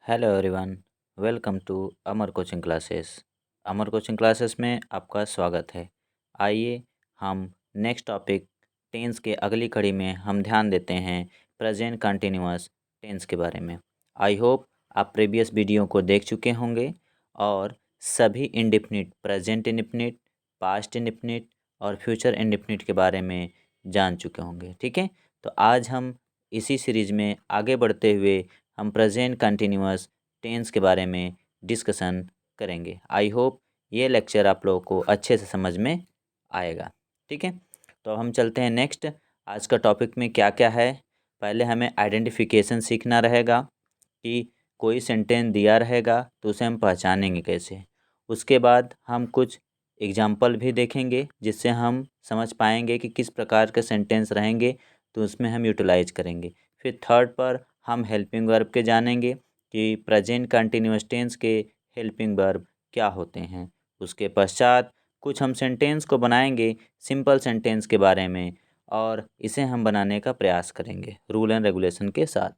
Hello everyone. Welcome to Amar coaching classes. Amar coaching classes में आपका स्वागत है। आइए हम नेक्स्ट टॉपिक टेंस के अगली कड़ी में हम ध्यान देते हैं प्रेजेंट कंटिन्यूअस टेंस के बारे में। आई होप आप प्रीवियस वीडियो को देख चुके होंगे और सभी indefinite, present indefinite, past indefinite और फ्यूचर इंडेफिनिट के बारे में जान चुके होंगे। ठीक है, तो आज हम इसी सीरीज में आगे बढ़ते हुए हम प्रेजेंट कंटिन्यूअस टेंस के बारे में डिस्कशन करेंगे। आई होप ये लेक्चर आप लोगों को अच्छे से समझ में आएगा। ठीक है, तो हम चलते हैं नेक्स्ट। आज का टॉपिक में क्या क्या है, पहले हमें आइडेंटिफिकेशन सीखना रहेगा कि कोई सेंटेंस दिया रहेगा तो उसे हम पहचानेंगे कैसे। उसके बाद हम कुछ एग्जाम्पल भी देखेंगे जिससे हम समझ पाएंगे कि किस प्रकार के सेंटेंस रहेंगे तो उसमें हम यूटिलाइज करेंगे। फिर थर्ड पर हम हेल्पिंग वर्ब के जानेंगे कि प्रेजेंट कंटिन्यूअस टेंस के हेल्पिंग वर्ब क्या होते हैं। उसके पश्चात कुछ हम सेंटेंस को बनाएंगे सिंपल सेंटेंस के बारे में और इसे हम बनाने का प्रयास करेंगे रूल एंड रेगुलेशन के साथ।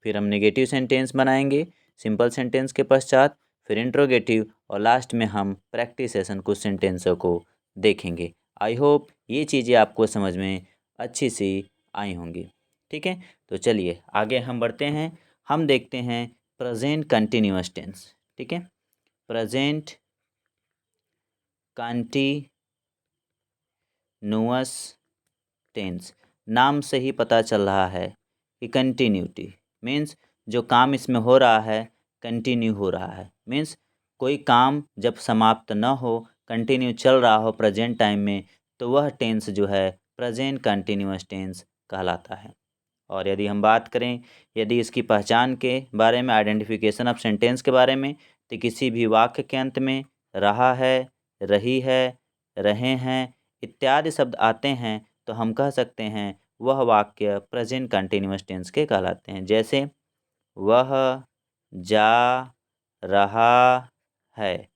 फिर हम नेगेटिव सेंटेंस बनाएंगे सिंपल सेंटेंस के पश्चात, फिर इंट्रोगेटिव और लास्ट में हम प्रैक्टिस सेशन कुछ सेंटेंसों को देखेंगे। आई होप ये चीज़ें आपको समझ में अच्छी सी आई होंगी। ठीक है, तो चलिए आगे हम बढ़ते हैं। हम देखते हैं प्रेजेंट कंटिन्यूअस टेंस। ठीक है, प्रेजेंट कंटिन्यूअस टेंस, नाम से ही पता चल रहा है कि कंटिन्यूटी मीन्स जो काम इसमें हो रहा है कंटिन्यू हो रहा है। मीन्स कोई काम जब समाप्त न हो, कंटिन्यू चल रहा हो प्रेजेंट टाइम में, तो वह टेंस जो है प्रेजेंट कंटिन्यूअस टेंस कहलाता है। और यदि हम बात करें, यदि इसकी पहचान के बारे में, आइडेंटिफिकेशन ऑफ सेंटेंस के बारे में, तो किसी भी वाक्य के अंत में रहा है, रही है, रहे हैं इत्यादि शब्द आते हैं तो हम कह सकते हैं वह वाक्य प्रेजेंट कंटिन्यूअस टेंस के कहलाते हैं। जैसे वह जा रहा है,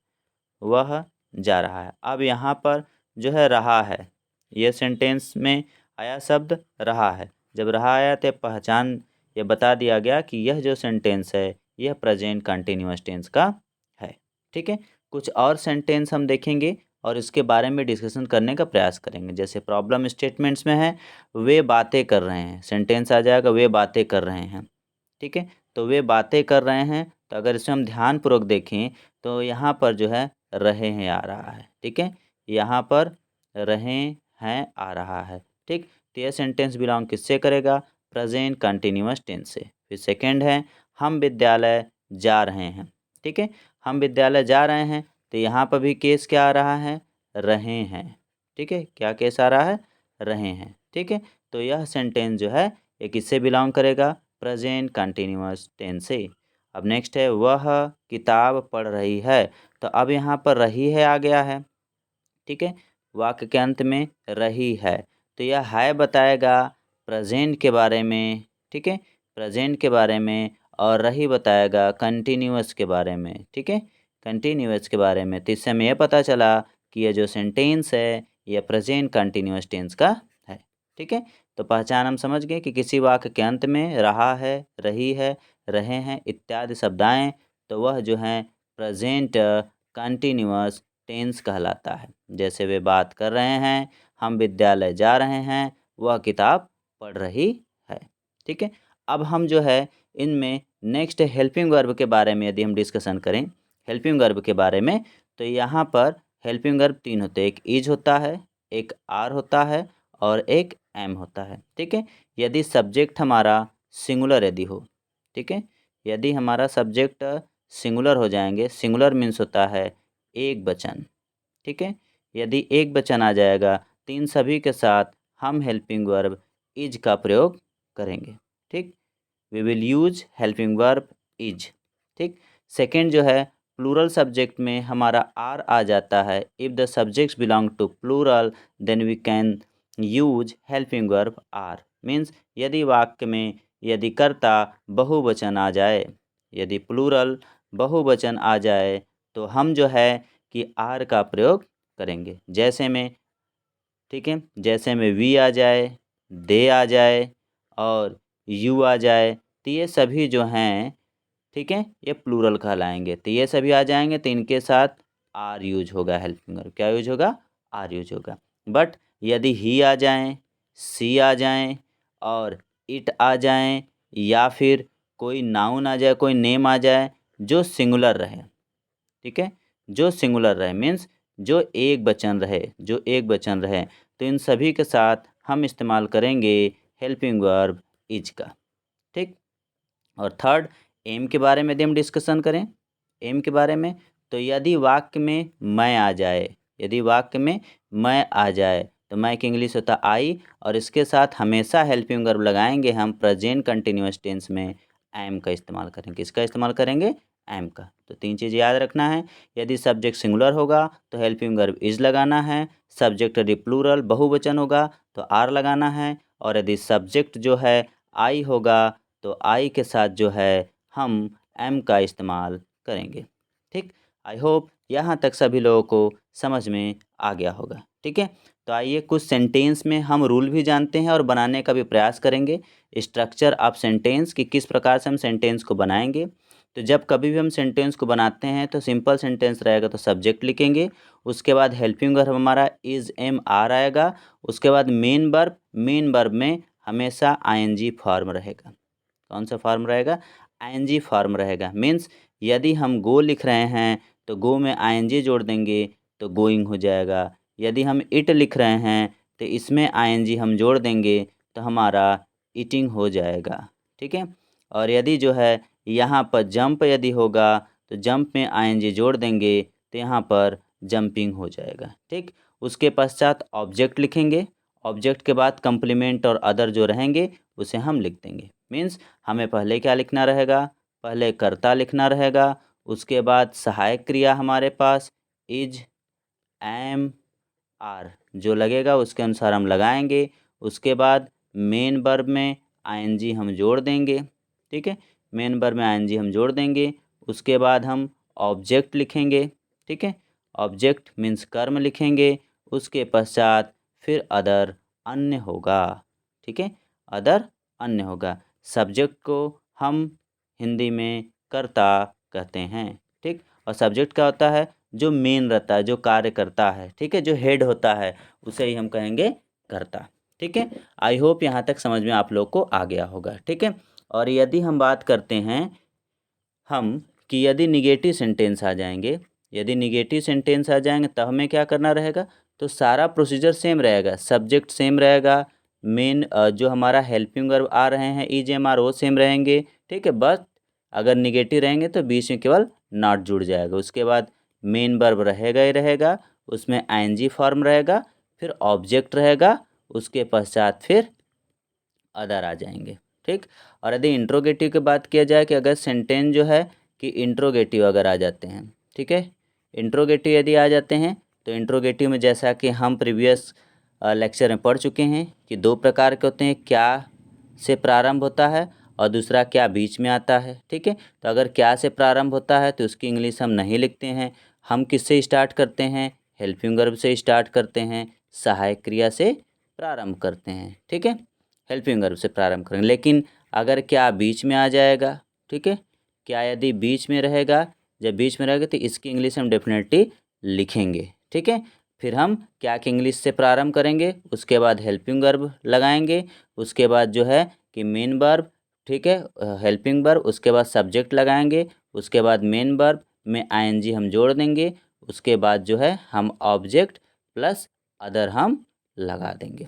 वह जा रहा है। अब यहाँ पर जो है रहा है, यह सेंटेंस में आया शब्द रहा है। जब रहा आया तो पहचान ये बता दिया गया कि यह जो सेंटेंस है यह प्रेजेंट कंटिन्यूअस टेंस का है। ठीक है, कुछ और सेंटेंस हम देखेंगे और इसके बारे में डिस्कशन करने का प्रयास करेंगे। जैसे प्रॉब्लम स्टेटमेंट्स में है वे बातें कर रहे हैं, सेंटेंस आ जाएगा वे बातें कर रहे हैं। ठीक है, तो वे बातें कर रहे हैं, तो अगर इसे हम ध्यानपूर्वक देखें तो यहाँ पर जो है रहे हैं आ रहा है। ठीक है, यहाँ पर रहे हैं आ रहा है। ठीक, तो यह सेंटेंस बिलोंग किससे करेगा? प्रेजेंट कंटिन्यूअस टेंस से। फिर सेकंड है हम विद्यालय जा रहे हैं। ठीक है, हम विद्यालय जा रहे हैं, तो यहाँ पर भी केस क्या आ रहा है? रहे हैं। ठीक है, क्या केस आ रहा है? रहे हैं। ठीक है, तो यह सेंटेंस जो है ये किससे बिलोंग करेगा? प्रेजेंट कंटिन्यूअस टेंस से। अब नेक्स्ट है वह किताब पढ़ रही है, तो अब यहाँ पर रही है आ गया है। ठीक है, वाक्य के अंत में रही है, तो यह है बताएगा प्रेजेंट के बारे में। ठीक है, प्रेजेंट के बारे में, और रही बताएगा कंटिन्यूअस के बारे में। ठीक है, कंटिन्यूअस के बारे में, तो इससे हमें यह पता चला कि यह जो सेंटेंस है यह प्रेजेंट कंटिन्यूअस टेंस का है। ठीक है, तो पहचान हम समझ गए कि किसी वाक्य के अंत में रहा है, रही है, रहे हैं इत्यादि शब्द आएँ तो वह जो है प्रेजेंट कंटिन्यूअस टेंस कहलाता है। जैसे वे बात कर रहे हैं, हम विद्यालय जा रहे हैं, वह किताब पढ़ रही है। ठीक है, अब हम जो है इनमें नेक्स्ट हेल्पिंग वर्ब के बारे में यदि हम डिस्कशन करें, हेल्पिंग वर्ब के बारे में, तो यहाँ पर हेल्पिंग वर्ब तीन होते हैं। एक इज होता है, एक आर होता है और एक एम होता है। ठीक है, यदि सब्जेक्ट हमारा सिंगुलर यदि हो, ठीक है, यदि हमारा सब्जेक्ट सिंगुलर हो जाएंगे, सिंगुलर मीन्स होता है एक वचन। ठीक है, यदि एक वचन आ जाएगा तो इन सभी के साथ हम हेल्पिंग वर्ब इज का प्रयोग करेंगे। ठीक, we will use helping verb is. ठीक, सेकेंड जो है प्लूरल सब्जेक्ट में हमारा आर आ जाता है। If the subjects belong to plural then we can use helping verb are. Means यदि वाक्य में यदि कर्ता बहुवचन आ जाए, यदि प्लूरल बहुवचन आ जाए तो हम जो है कि आर का प्रयोग करेंगे। जैसे में, ठीक है, जैसे में वी आ जाए, दे आ जाए और यू आ जाए, तो ये सभी जो हैं ठीक है, ये प्लूरल कहलाएंगे। तो ये सभी आ जाएंगे तो इनके साथ आर यूज होगा, हेल्पिंग वर्ब क्या यूज होगा, आर यूज होगा। बट यदि ही आ जाएं, सी आ जाएं और इट आ जाएं या फिर कोई नाउन आ जाए, कोई नेम आ जाए जो सिंगुलर रहे, ठीक है, जो सिंगुलर रहे मीन्स जो एक वचन रहे, जो एक वचन रहे, तो इन सभी के साथ हम इस्तेमाल करेंगे हेल्पिंग वर्ब इज का। ठीक। और थर्ड, एम के बारे में यदि हम डिस्कशन करें, एम के बारे में, तो यदि वाक्य में मैं आ जाए, यदि वाक्य में मैं आ जाए तो मैं की इंग्लिश होता आई, और इसके साथ हमेशा हेल्पिंग वर्ब लगाएंगे हम प्रेजेंट कंटिन्यूअस टेंस में एम का इस्तेमाल करेंगे। किसका इस्तेमाल करेंगे, एम का। तो तीन चीज़ याद रखना है, यदि सब्जेक्ट सिंगुलर होगा तो हेल्पिंग वर्ब इज लगाना है, सब्जेक्ट यदि प्लूरल बहुवचन होगा तो आर लगाना है, और यदि सब्जेक्ट जो है आई होगा तो आई के साथ जो है हम एम का इस्तेमाल करेंगे। ठीक। आई होप यहाँ तक सभी लोगों को समझ में आ गया होगा। ठीक है, तो आइए कुछ सेंटेंस में हम रूल भी जानते हैं और बनाने का भी प्रयास करेंगे, स्ट्रक्चर ऑफ सेंटेंस कि किस प्रकार से हम सेंटेंस को बनाएंगे। तो जब कभी भी हम सेंटेंस को बनाते हैं तो सिंपल सेंटेंस रहेगा तो सब्जेक्ट लिखेंगे, उसके बाद हेल्पिंग वर्ब हमारा इज एम आर आएगा, उसके बाद मेन वर्ब, मेन वर्ब में हमेशा आईएनजी फॉर्म रहेगा। कौन सा फॉर्म रहेगा, आईएनजी फॉर्म रहेगा। मीन्स यदि हम गो लिख रहे हैं तो गो में आईएनजी जोड़ देंगे तो गोइंग हो जाएगा, यदि हम इट लिख रहे हैं तो इसमें आईएनजी हम जोड़ देंगे तो हमारा ईटिंग हो जाएगा। ठीक है, और यदि जो है यहाँ पर जंप यदि होगा तो जंप में आईएनजी जोड़ देंगे तो यहाँ पर जंपिंग हो जाएगा। ठीक, उसके पश्चात ऑब्जेक्ट लिखेंगे, ऑब्जेक्ट के बाद कंप्लीमेंट और अदर जो रहेंगे उसे हम लिख देंगे। मीन्स हमें पहले क्या लिखना रहेगा, पहले कर्ता लिखना रहेगा, उसके बाद सहायक क्रिया हमारे पास इज एम आर जो लगेगा उसके अनुसार हम लगाएंगे, उसके बाद मेन वर्ब में आईएनजी हम जोड़ देंगे। ठीक है, मेन वर्ब में आईएनजी हम जोड़ देंगे, उसके बाद हम ऑब्जेक्ट लिखेंगे। ठीक है, ऑब्जेक्ट मीन्स कर्म लिखेंगे, उसके पश्चात फिर अदर अन्य होगा। ठीक है, अदर अन्य होगा। सब्जेक्ट को हम हिंदी में कर्ता कहते हैं। ठीक, और सब्जेक्ट क्या होता है, जो मेन रहता है, जो कार्य करता है, ठीक है, जो हेड होता है उसे ही हम कहेंगे कर्ता। ठीक है, आई होप यहाँ तक समझ में आप लोग को आ गया होगा। ठीक है, और यदि हम बात करते हैं हम कि यदि निगेटिव सेंटेंस आ जाएंगे, यदि निगेटिव सेंटेंस आ जाएंगे तब हमें क्या करना रहेगा, तो सारा प्रोसीजर सेम रहेगा, सब्जेक्ट सेम रहेगा, मेन जो हमारा हेल्पिंग वर्ब आ रहे हैं इज एम आर वो सेम रहेंगे। ठीक है, बस अगर निगेटिव रहेंगे तो बीच में केवल नॉट जुड़ जाएगा, उसके बाद मेन वर्ब रहेगा ही रहेगा, उसमें आईएनजी फॉर्म रहेगा, फिर ऑब्जेक्ट रहेगा, उसके पश्चात फिर अदर आ जाएंगे। ठीक, और यदि इंट्रोगेटिव की बात किया जाए कि अगर सेंटेंस जो है कि इंट्रोगेटिव अगर आ जाते हैं, ठीक है, इंट्रोगेटिव यदि आ जाते हैं तो इंट्रोगेटिव में जैसा कि हम प्रीवियस लेक्चर में पढ़ चुके हैं कि दो प्रकार के होते हैं, क्या से प्रारंभ होता है और दूसरा क्या बीच में आता है। ठीक है, तो अगर क्या से प्रारंभ होता है तो उसकी इंग्लिश हम नहीं लिखते हैं, हम किससे स्टार्ट करते हैं, हेल्पिंग वर्ब से स्टार्ट करते हैं, सहायक क्रिया से प्रारंभ करते हैं। ठीक है, हेल्पिंग वर्ब से प्रारंभ करेंगे। लेकिन अगर क्या बीच में आ जाएगा, ठीक है, क्या यदि बीच में रहेगा, जब बीच में रहेगा तो इसकी इंग्लिश हम डेफिनेटली लिखेंगे। ठीक है, फिर हम क्या की इंग्लिश से प्रारंभ करेंगे, उसके बाद हेल्पिंग वर्ब लगाएंगे, उसके बाद जो है कि मेन वर्ब, ठीक है, हेल्पिंग वर्ब, उसके बाद सब्जेक्ट लगाएंगे, उसके बाद मेन वर्ब में आईएनजी हम जोड़ देंगे, उसके बाद जो है हम ऑब्जेक्ट प्लस अदर हम लगा देंगे।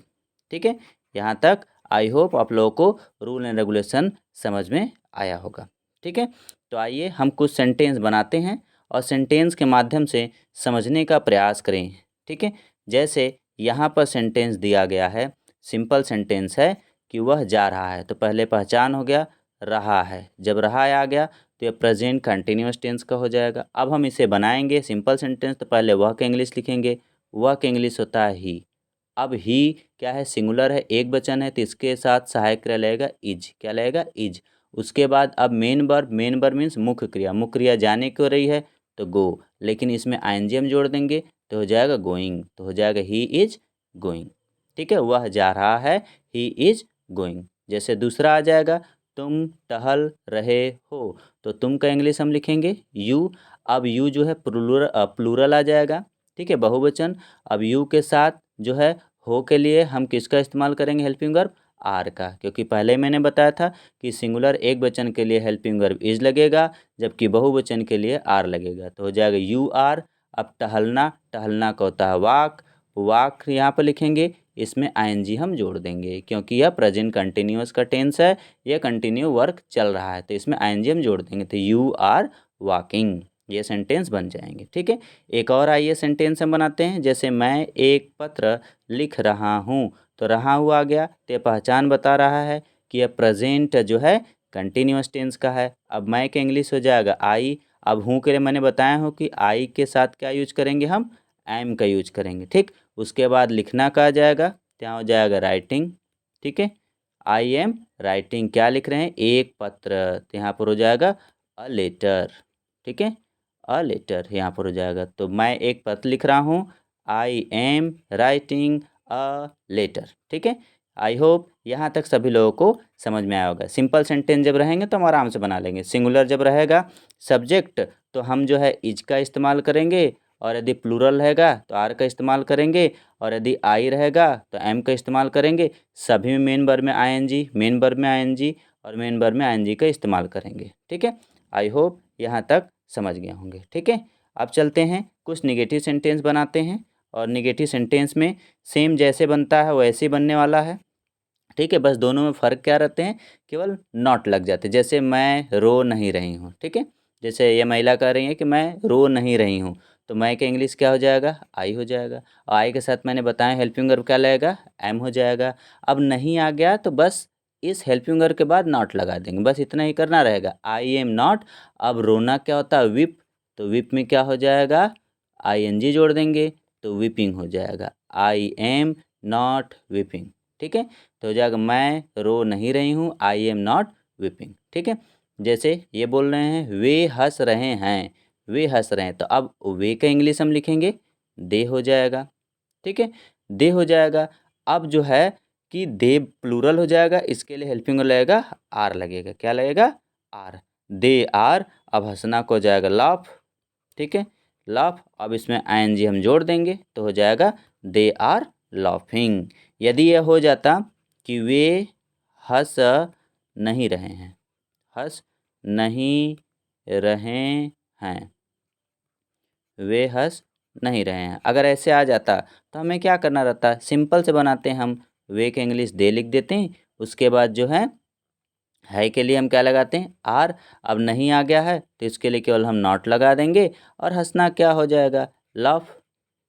ठीक है, यहाँ तक आई होप आप लोगों को रूल एंड रेगुलेशन समझ में आया होगा। ठीक है, तो आइए हम कुछ सेंटेंस बनाते हैं और सेंटेंस के माध्यम से समझने का प्रयास करें। ठीक है, जैसे यहाँ पर सेंटेंस दिया गया है, सिंपल सेंटेंस है कि वह जा रहा है, तो पहले पहचान हो गया रहा है, जब रहा आ गया तो ये प्रेजेंट कंटिन्यूअस टेंस का हो जाएगा। अब हम इसे बनाएंगे सिंपल सेंटेंस, तो पहले वह का इंग्लिश लिखेंगे, वह का इंग्लिश होता है ही। अब ही क्या है, सिंगुलर है, एक वचन है, तो इसके साथ सहायक क्रिया लगेगा इज, क्या लगेगा इज। उसके बाद अब main verb, main verb means मुख्य क्रिया, मुख्य क्रिया जाने को रही है तो गो, लेकिन इसमें आईएनजी हम जोड़ देंगे तो हो जाएगा गोइंग, तो हो जाएगा ही इज गोइंग। ठीक है, वह जा रहा है, ही इज गोइंग। जैसे दूसरा आ जाएगा तुम टहल रहे हो, तो तुम का इंग्लिश हम लिखेंगे यू। अब यू जो है प्लूरल आ जाएगा, ठीक है, बहुवचन। अब यू के साथ जो है हो के लिए हम किसका इस्तेमाल करेंगे हेल्पिंग वर्ब? आर का, क्योंकि पहले मैंने बताया था कि सिंगुलर एक वचन के लिए हेल्पिंग वर्ब इज लगेगा, जबकि बहुवचन के लिए आर लगेगा, तो हो जाएगा यू आर। अब टहलना, टहलना का होता है वाक, वाक यहाँ पर लिखेंगे, इसमें आईएनजी हम जोड़ देंगे क्योंकि यह प्रेजेंट कंटिन्यूअस का टेंस है, यह कंटिन्यू वर्क चल रहा है, तो इसमें आईएनजी हम जोड़ देंगे, तो यू आर वॉकिंग, ये सेंटेंस बन जाएंगे, ठीक है। एक और आइए सेंटेंस हम बनाते हैं, जैसे मैं एक पत्र लिख रहा हूँ, तो रहा हुआ आ गया, तो ये पहचान बता रहा है कि यह प्रेजेंट जो है कंटिन्यूअस टेंस का है। अब मैं का इंग्लिश हो जाएगा आई। अब हूँ के लिए मैंने बताया हूँ कि आई के साथ क्या यूज करेंगे हम? एम का यूज करेंगे, ठीक। उसके बाद लिखना का आ जाएगा, क्या हो जाएगा? राइटिंग, ठीक है। आई एम राइटिंग, क्या लिख रहे हैं? एक पत्र, तो यहाँ पर हो जाएगा अ लेटर, ठीक है, अ लेटर यहाँ पर हो जाएगा। तो मैं एक पत्र लिख रहा हूँ, I am writing a letter, ठीक है। आई होप यहाँ तक सभी लोगों को समझ में आया होगा। सिंपल सेंटेंस जब रहेंगे तो हम आराम से बना लेंगे। सिंगुलर जब रहेगा सब्जेक्ट तो हम जो है इज का इस्तेमाल करेंगे, और यदि प्लूरल रहेगा तो आर का इस्तेमाल करेंगे, और यदि आई रहेगा तो एम का इस्तेमाल करेंगे। सभी में मेन वर्ब में आईएनजी, मेन वर्ब में आईएनजी और मेन वर्ब में आईएनजी का इस्तेमाल करेंगे, ठीक है। आई होप यहाँ तक समझ गए होंगे, ठीक है। अब चलते हैं कुछ निगेटिव सेंटेंस बनाते हैं, और निगेटिव सेंटेंस में सेम जैसे बनता है वैसे ही बनने वाला है, ठीक है। बस दोनों में फ़र्क क्या रहते हैं? केवल नॉट लग जाते हैं। जैसे मैं रो नहीं रही हूँ, ठीक है। जैसे ये महिला कह रही है कि मैं रो नहीं रही हूँ, तो मैं का इंग्लिश क्या हो जाएगा? आई हो जाएगा। और आई के साथ मैंने बताया हेल्पिंग वर्ब क्या लगेगा? एम हो जाएगा। अब नहीं आ गया तो बस इस हेल्पिंग वर्ब के बाद नॉट लगा देंगे, बस इतना ही करना रहेगा। I am not. अब रोना क्या होता है? विप, तो विप में क्या हो जाएगा? आई एन जी जोड़ देंगे, तो विपिंग हो जाएगा। आई एम नॉट विपिंग, ठीक है। तो हो जाएगा मैं रो नहीं रही हूँ, आई एम नॉट वीपिंग, ठीक है। जैसे ये बोल रहे हैं वे हंस रहे हैं, वे हंस रहे हैं, तो अब वे का इंग्लिश हम लिखेंगे दे हो जाएगा, ठीक है, दे हो जाएगा। अब जो है कि दे प्लूरल हो जाएगा, इसके लिए हेल्पिंग लगेगा आर लगेगा, क्या लगेगा? Are, they are. अब हंसना को हो जाएगा लाफ, ठीक है, लाफ। अब इसमें आईएनजी हम जोड़ देंगे तो हो जाएगा दे आर लाफिंग। यदि यह हो जाता कि वे हंस नहीं रहे हैं, हंस नहीं रहे हैं, वे हंस नहीं रहे हैं, अगर ऐसे आ जाता तो हमें क्या करना रहता? सिंपल से बनाते हैं हम, वे के इंग्लिश दे लिख देते हैं, उसके बाद जो है के लिए हम क्या लगाते हैं? आर। अब नहीं आ गया है तो इसके लिए केवल हम नॉट लगा देंगे, और हंसना क्या हो जाएगा? लाफ,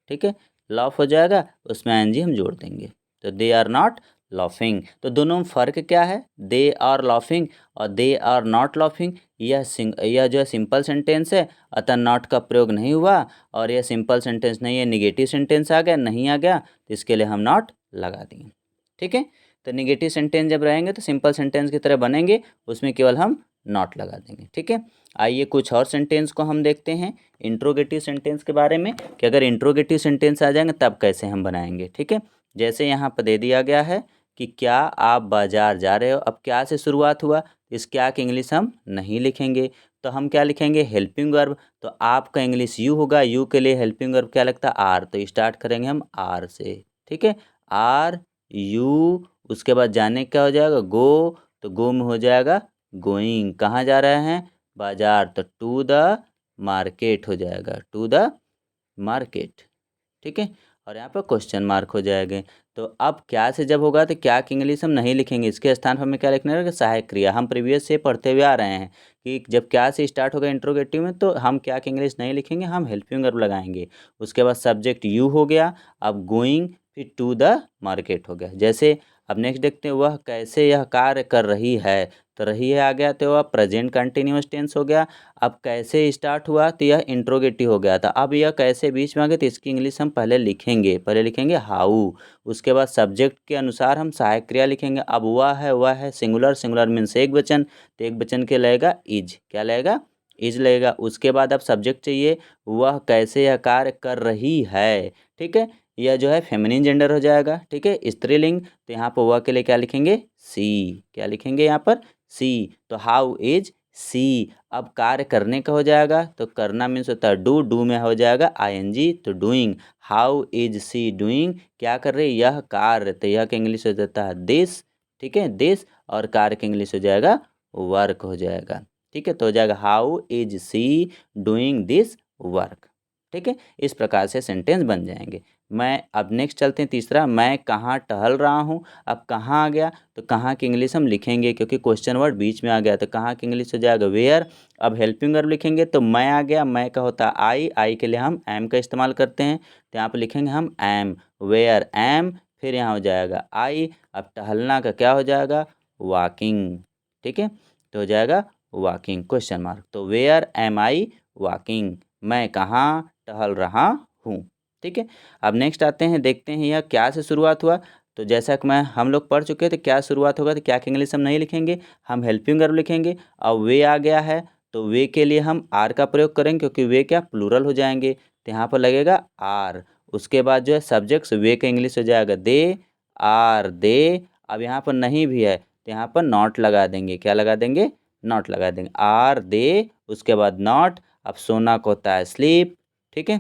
ठीक है, लाफ हो जाएगा, उसमें एनजी हम जोड़ देंगे, तो दे आर नॉट लाफिंग। तो दोनों में फ़र्क क्या है? दे आर लाफिंग और दे आर नॉट लाफिंग। यह जो है सिंपल सेंटेंस है, अतः नॉट का प्रयोग नहीं हुआ, और यह सिंपल सेंटेंस नहीं है, निगेटिव सेंटेंस आ गया, नहीं आ गया तो इसके लिए हम नॉट लगा देंगे, ठीक है। तो निगेटिव सेंटेंस जब रहेंगे तो सिंपल सेंटेंस की तरह बनेंगे, उसमें केवल हम नॉट लगा देंगे, ठीक है। आइए कुछ और सेंटेंस को हम देखते हैं इंट्रोगेटिव सेंटेंस के बारे में, कि अगर इंट्रोगेटिव सेंटेंस आ जाएंगे तब कैसे हम बनाएंगे, ठीक है। जैसे यहाँ पर दे दिया गया है कि क्या आप बाजार जा रहे हो। अब क्या से शुरुआत हुआ, इस क्या की इंग्लिश हम नहीं लिखेंगे, तो हम क्या लिखेंगे? Helping verb. तो आपका इंग्लिश यू होगा, यू के लिए हेल्पिंग वर्ब क्या लगता है? आर, तो स्टार्ट करेंगे हम आर से, ठीक है, आर यू। उसके बाद जाने क्या हो जाएगा? गो, तो गो में हो जाएगा गोइंग, कहाँ जा रहे हैं? बाजार, तो टू द मार्केट हो जाएगा, टू द मार्केट, ठीक है। और यहाँ पर क्वेश्चन मार्क हो जाएंगे। तो अब क्या से जब होगा तो क्या की इंग्लिश हम नहीं लिखेंगे, इसके स्थान पर हमें क्या लिखना रहेगा? सहायक क्रिया। हम प्रीवियस से पढ़ते हुए आ रहे हैं कि जब क्या से स्टार्ट होगा इंट्रोगेटिव में तो हम क्या की इंग्लिश नहीं लिखेंगे, हम हेल्पिंग वर्ब लगाएंगे। उसके बाद सब्जेक्ट यू हो गया, अब गोइंग, फिर टू द मार्केट हो गया। जैसे अब नेक्स्ट देखते हैं, वह कैसे यह कार्य कर रही है, तो रही है आ गया, तो वह प्रेजेंट कंटिन्यूअस टेंस हो गया। अब कैसे स्टार्ट हुआ, तो यह इंट्रोगेटिव हो गया था। अब यह कैसे बीच में आ गया, तो इसकी इंग्लिश हम पहले लिखेंगे हाउ। उसके बाद सब्जेक्ट के अनुसार हम सहायक क्रिया लिखेंगे। अब वह है सिंगुलर, सिंगुलर मीन्स एक वचन, तो एक वचन के लगेगा इज, क्या लगेगा? इज लगेगा। उसके बाद अब सब्जेक्ट चाहिए, वह कैसे यह कार्य कर रही है, ठीक है, यह जो है फेमिनिन जेंडर हो जाएगा, ठीक है, स्त्रीलिंग। तो यहाँ पर वह के लिए क्या लिखेंगे? सी, क्या लिखेंगे यहाँ पर? सी, तो हाउ इज सी। अब कार्य करने का हो जाएगा तो करना मीन्स होता है डू, डू में हो जाएगा आईएनजी, तो doing. How is she doing, क्या कर रही है, यह कार्य, तो यह का इंग्लिश हो जाता है दिस, ठीक है, दिस, और कार्य का इंग्लिश हो जाएगा वर्क हो जाएगा, ठीक है। तो हो जाएगा how is she doing this work, ठीक है। इस प्रकार से सेंटेंस बन जाएंगे। मैं अब नेक्स्ट चलते हैं तीसरा, मैं कहाँ टहल रहा हूँ। अब कहाँ आ गया, तो कहाँ की इंग्लिश हम लिखेंगे क्योंकि क्वेश्चन वर्ड बीच में आ गया, तो कहाँ की इंग्लिश हो जाएगा वेयर। अब हेल्पिंग वर्ब लिखेंगे तो मैं आ गया, मैं का होता है आई, आई के लिए हम एम का इस्तेमाल करते हैं, तो यहाँ पर लिखेंगे हम एम, वेयर एम, फिर यहाँ हो जाएगा आई। अब टहलना का क्या हो जाएगा, वॉकिंग, ठीक है, तो हो जाएगा वॉकिंग क्वेश्चन मार्क। तो वेयर एम आई वॉकिंग, मैं कहाँ टहल रहा हूँ, ठीक है। अब नेक्स्ट आते हैं, देखते हैं यह क्या से शुरुआत हुआ। तो जैसा कि मैं हम लोग पढ़ चुके थे क्या शुरुआत होगा, तो क्या के इंग्लिश हम नहीं लिखेंगे, हम हेल्पिंग वर्ब लिखेंगे। अब वे आ गया है तो वे के लिए हम आर का प्रयोग करेंगे क्योंकि वे क्या प्लूरल हो जाएंगे, तो यहाँ पर लगेगा आर। उसके बाद जो है सब्जेक्ट्स, वे का इंग्लिश हो जाएगा दे, आर दे। अब यहाँ पर नहीं भी है तो यहाँ पर नॉट लगा देंगे, क्या लगा देंगे, नॉट लगा देंगे, आर दे, उसके बाद नॉट। अब सोना को होता है स्लीप, ठीक है,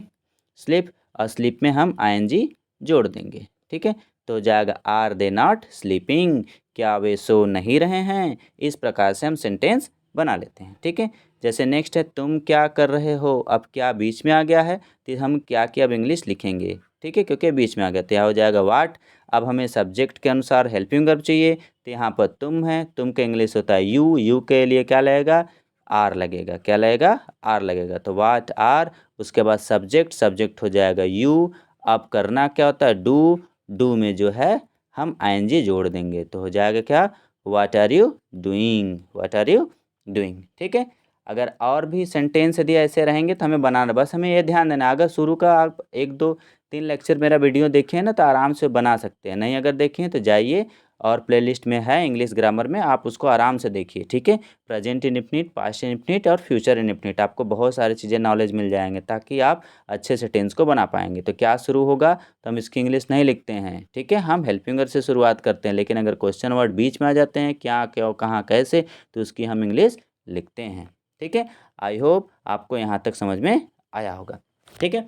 स्लीप, और स्लीप में हम आईएनजी जोड़ देंगे, ठीक है। तो हो जाएगा आर दे नॉट स्लीपिंग, क्या वे सो नहीं रहे हैं। इस प्रकार से हम सेंटेंस बना लेते हैं, ठीक है। जैसे नेक्स्ट है तुम क्या कर रहे हो। अब क्या बीच में आ गया है तो हम क्या की अब इंग्लिश लिखेंगे, ठीक है, क्योंकि बीच में आ गया, तो यहाँ हो जाएगा वाट। अब हमें सब्जेक्ट के अनुसार हेल्पिंग वर्ब चाहिए, तो यहाँ पर तुम है, तुम का इंग्लिश होता है यू, यू के लिए क्या लगेगा, आर लगेगा, क्या लगेगा, आर लगेगा, तो वाट आर। उसके बाद सब्जेक्ट, सब्जेक्ट हो जाएगा यू। अब करना क्या होता है डू, डू में जो है हम आईएनजी जोड़ देंगे, तो हो जाएगा क्या, what are you doing, what are you doing, ठीक है। अगर और भी सेंटेंस यदि ऐसे रहेंगे तो हमें बनाना, बस हमें ये ध्यान देना, अगर शुरू का आप 1 2 3 लेक्चर मेरा वीडियो देखें ना तो आराम से बना सकते हैं, नहीं अगर देखें तो जाइए और प्लेलिस्ट में है इंग्लिश ग्रामर में, आप उसको आराम से देखिए, ठीक है। प्रेजेंट इंडेफिनिट, पास्ट इंडेफिनिट और फ्यूचर इंडेफिनिट, आपको बहुत सारी चीज़ें नॉलेज मिल जाएंगे ताकि आप अच्छे से टेंस को बना पाएंगे। तो क्या शुरू होगा, तो हम इसकी इंग्लिश नहीं लिखते हैं, ठीक है, हम हेल्पिंग वर्ब से शुरुआत करते हैं, लेकिन अगर क्वेश्चन वर्ड बीच में आ जाते हैं क्या, क्यों, कहाँ, कैसे, तो उसकी हम इंग्लिश लिखते हैं, ठीक है। आई होप आपको यहाँ तक समझ में आया होगा, ठीक है।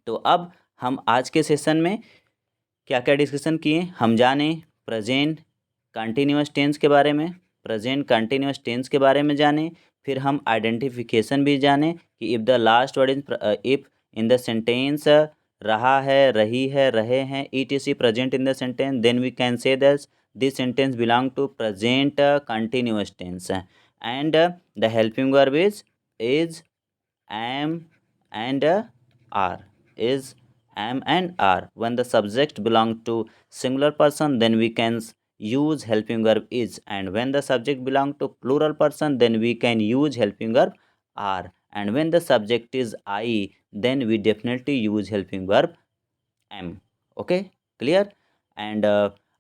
तो अब हम आज के सेशन में क्या क्या डिस्कशन किए, हम जाने प्रेजेंट कंटिन्यूअस टेंस के बारे में, प्रेजेंट कंटिन्यूअस टेंस के बारे में जाने, फिर हम आइडेंटिफिकेशन भी जाने कि if the last word in if in the sentence रहा है, रही है, रहे हैं, it is present in the sentence, then we can say this sentence belong to present continuous tense, and the helping verb is am and are, is am and are. When the subject belong to singular person, then we can use helping verb is, and when the subject belong to plural person, then we can use helping verb are, and when the subject is I, then we definitely use helping verb am. Okay, clear. And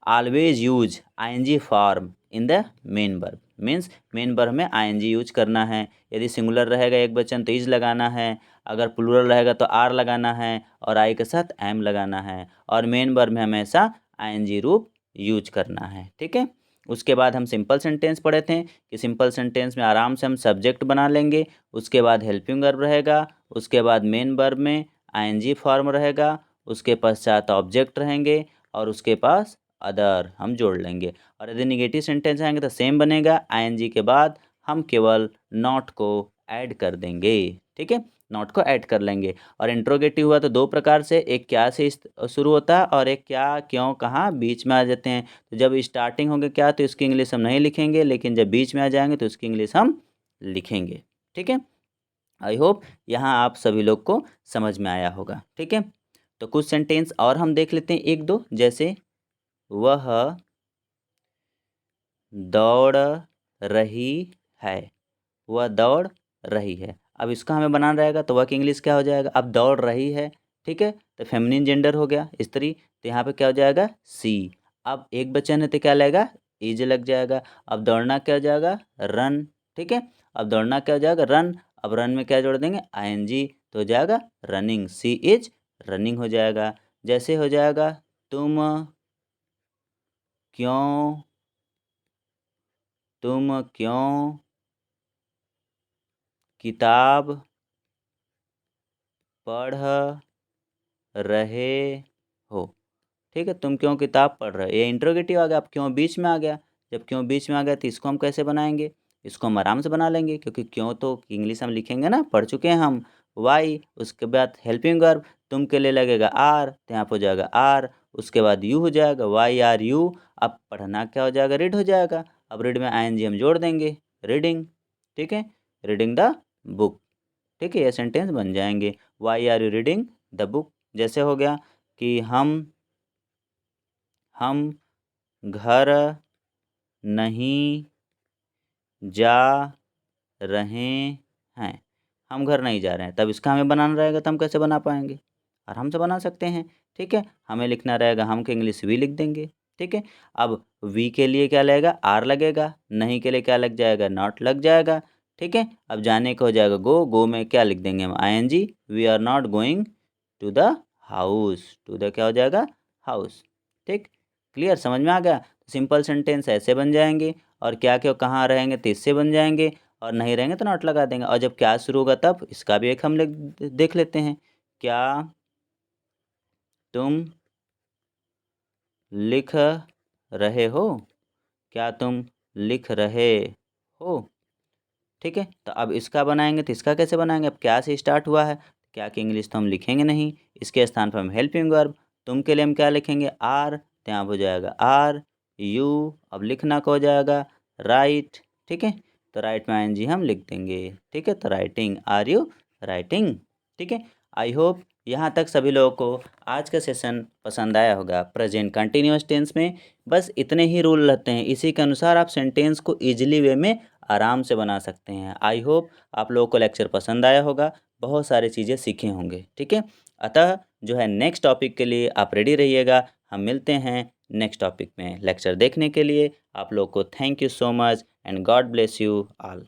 always use ing form in the main verb, means main verb में ING use करना है। यदि singular रहेगा एक वचन तो is लगाना है, अगर प्लूरल रहेगा तो आर लगाना है, और आई के साथ एम लगाना है, और मेन वर्ब में हमेशा आईएनजी रूप यूज करना है, ठीक है। उसके बाद हम सिंपल सेंटेंस पढ़े थे कि सिंपल सेंटेंस में आराम से हम सब्जेक्ट बना लेंगे, उसके बाद हेल्पिंग वर्ब रहेगा, उसके बाद मेन वर्ब में आईएनजी फॉर्म रहेगा, उसके पश्चात ऑब्जेक्ट रहेंगे, और उसके पास अदर हम जोड़ लेंगे। और यदि निगेटिव सेंटेंस आएंगे तो सेम बनेगा, आईएनजी के बाद हम केवल नॉट को ऐड कर देंगे, ठीक है, नॉट को ऐड कर लेंगे। और इंट्रोगेटिव हुआ तो 2 प्रकार से, एक क्या से शुरू होता है और एक क्या, क्यों, कहाँ बीच में आ जाते हैं। तो जब स्टार्टिंग होंगे क्या तो इसकी इंग्लिश हम नहीं लिखेंगे, लेकिन जब बीच में आ जाएंगे तो इसकी इंग्लिश हम लिखेंगे, ठीक है। आई होप यहाँ आप सभी लोग को समझ में आया होगा, ठीक है। तो कुछ सेंटेंस और हम देख लेते हैं 1 2, जैसे वह दौड़ रही है, वह दौड़ रही है। अब इसका हमें बनाना रहेगा तो वह की इंग्लिश क्या हो जाएगा, अब दौड़ रही है, ठीक है, तो फेमिनिन जेंडर हो गया स्त्री, तो यहाँ पे क्या हो जाएगा सी। अब एक वचन है तो क्या लगेगा, इज लग जाएगा। अब दौड़ना क्या हो जाएगा, रन, ठीक है, अब दौड़ना क्या हो जाएगा, रन। अब रन में क्या जोड़ देंगे, आईएनजी, तो हो जाएगा रनिंग, सी इज रनिंग हो जाएगा। जैसे हो जाएगा तुम क्यों तुम क्यों किताब पढ़ रहे हो। ठीक है, तुम क्यों किताब पढ़ रहे हो, ये इंट्रोगेटिव आ गया। अब क्यों बीच में आ गया, जब क्यों बीच में आ गया तो इसको हम कैसे बनाएंगे, इसको हम आराम से बना लेंगे, क्योंकि क्यों तो इंग्लिश हम लिखेंगे ना, पढ़ चुके हैं हम। वाई, उसके बाद हेल्पिंग वर्ब, तुम के लिए लगेगा आर, तो यहाँ पर हो जाएगा आर, उसके बाद यू हो जाएगा, वाई आर यू। अब पढ़ना क्या हो जाएगा, रीड हो जाएगा। अब रीड में आईएनजी हम जोड़ देंगे, रीडिंग। ठीक है, रीडिंग द बुक। ठीक है, ये सेंटेंस बन जाएंगे। Why are you reading the book, जैसे हो गया कि हम घर नहीं जा रहे हैं। हम घर नहीं जा रहे हैं, तब इसका हमें बनाना रहेगा, तो हम कैसे बना पाएंगे, आराम से बना सकते हैं। ठीक है, हमें लिखना रहेगा, हम के इंग्लिश वी लिख देंगे। ठीक है, अब वी के लिए क्या लगेगा, आर लगेगा, नहीं के लिए क्या लग जाएगा, नॉट लग जाएगा। ठीक है, अब जाने को हो जाएगा गो, गो में क्या लिख देंगे हम, ING, we are not going to the house, to the क्या हो जाएगा, हाउस। ठीक, क्लियर, समझ में आ गया। सिंपल सेंटेंस ऐसे बन जाएंगे, और क्या क्या कहाँ रहेंगे तो इससे बन जाएंगे, और नहीं रहेंगे तो नॉट लगा देंगे। और जब क्या शुरू होगा तब इसका भी एक हम देख लेते हैं। क्या तुम लिख रहे हो, क्या तुम लिख रहे हो। ठीक है, तो अब इसका बनाएंगे, तो इसका कैसे बनाएंगे, अब क्या से स्टार्ट हुआ है, क्या की इंग्लिश तो हम लिखेंगे नहीं, इसके स्थान पर हम हेल्पिंग वर्ब, तुम के लिए हम क्या लिखेंगे, आर, तो यहाँ हो जाएगा आर यू। अब लिखना का हो जाएगा राइट। ठीक है, तो राइट में आईएनजी हम लिख देंगे। ठीक है, तो राइटिंग, आर यू राइटिंग। ठीक है, आई होप यहाँ तक सभी लोगों को आज का सेशन पसंद आया होगा। प्रेजेंट कंटिन्यूअस टेंस में बस इतने ही रूल रहते हैं, इसी के अनुसार आप सेंटेंस को ईजिली वे में आराम से बना सकते हैं। आई होप आप लोगों को लेक्चर पसंद आया होगा, बहुत सारी चीज़ें सीखे होंगे। ठीक है, अतः जो है नेक्स्ट टॉपिक के लिए आप रेडी रहिएगा। हम मिलते हैं नेक्स्ट टॉपिक में। लेक्चर देखने के लिए आप लोग को thank you so much and God bless you all.